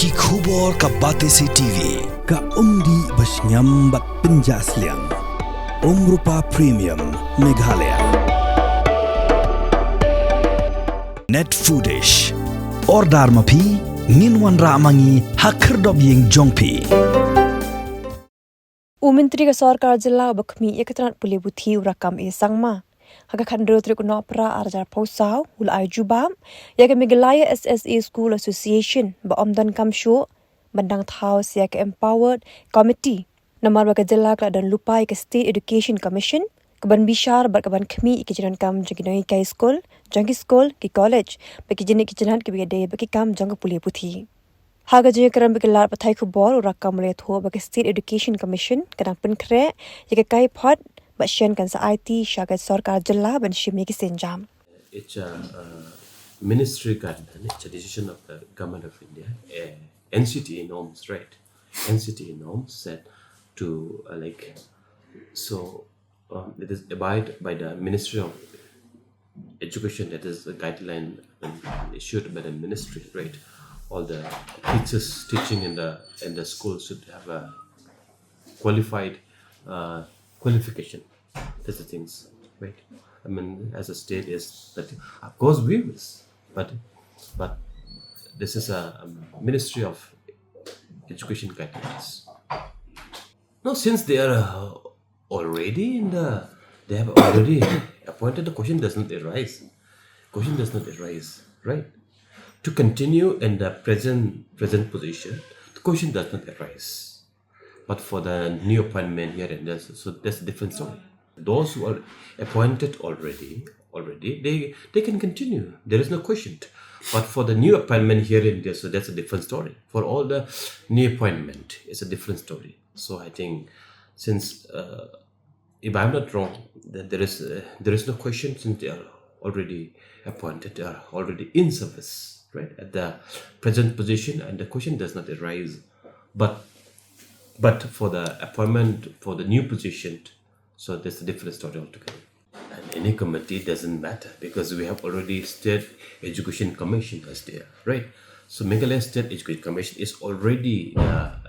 Ki khubor ka Batesi TV. Ka umdi bas nyambat penjaslian. Rupa Premium Meghalaya. Net Foodish. Ordar mapi minwan ramangi hakhirdob ying jongpi. Menteri ke Sarkar Jilla Committe yakatran puli buthi urakam sangma. Haka khandro tri kuno pra arjar posau ulai jubam yaga Meghalaya SSA School Association ba Donkam show bandang Thaw siak empowered committee namar ba Jilla ka dan lupai ke State Education Commission keban bishar bar keban Committe ke jiran kam jangi kai school ki college bagi jenik ke jinan ke bagi bagi kam jang puli buthi. Haga jaya karam begilar pathai khubor urakam le tho bagi State Education Commission kadang penkre yaga kai pot Bashan kan sa IT syagat Sarkar Jilla ban shimni ki senjam. It's a ministry guideline. It's a decision of the government of India. NCT norms, right? NCT norms said to it is abide by the Ministry of Education. That is a guideline issued by the ministry, right? All the teachers teaching in the school should have a qualification. That's the things, right? I mean, as a state is that, of course, we wish, but this is a Ministry of Education guidelines. No, since they are already they have already appointed. The question does not arise. Right? To continue in the present position, the question does not arise. But for the new appointment here and there, so that's a different story. Those who are appointed already, they can continue. There is no question. But for the new appointment here and there, so that's a different story. For all the new appointment, it's a different story. So I think, since if I'm not wrong, that there is no question, since they are already appointed, they are already in service, right, at the present position, and the question does not arise. But for the appointment for the new position, so that's a different story altogether. And any committee doesn't matter, because we have already State Education Commission as there, right? So Meghalaya State Education Commission is already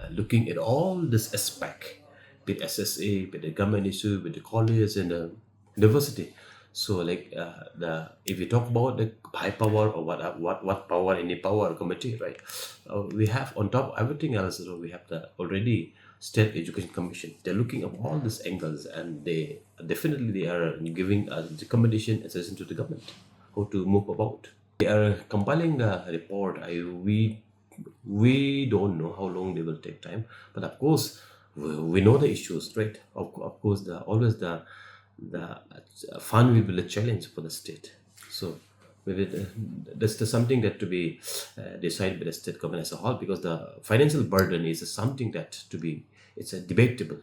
looking at all this aspect, with SSA, with the government issue, with the college and the university. So if you talk about the high power or what power, any power committee, right? We have on top of everything else, we have the already State Education Commission. They're looking at all these angles, and they are giving a recommendation and suggestion to the government how to move about. They are compiling the report. We don't know how long they will take time, but of course we know the issues, right? Of course, the fund will be a challenge for the state. So that's something that to be decided by the state government as a whole, because the financial burden is something that it's a debatable.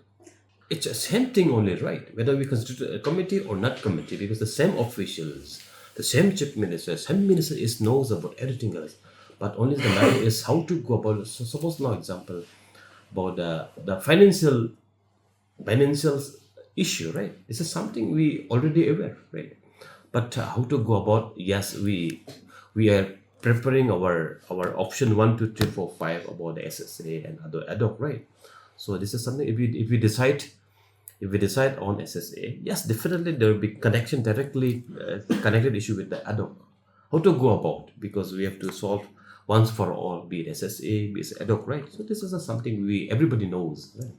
It's the same thing only, right? Whether we constitute a committee or not committee, because the same officials, the same chief minister, same minister knows about everything else. But only the matter is how to go about it. So suppose now example about the financial issue, right? This is something we already aware, right? But how to go about? Yes, we are preparing our option 1, 2, 3, 4, 5 about the SSA and other ad hoc, right? So this is something, if we decide on SSA, yes, definitely there will be directly connected issue with the ad hoc. How to go about? Because we have to solve once for all, be it SSA, be it ad hoc, right? So this is something everybody knows, right?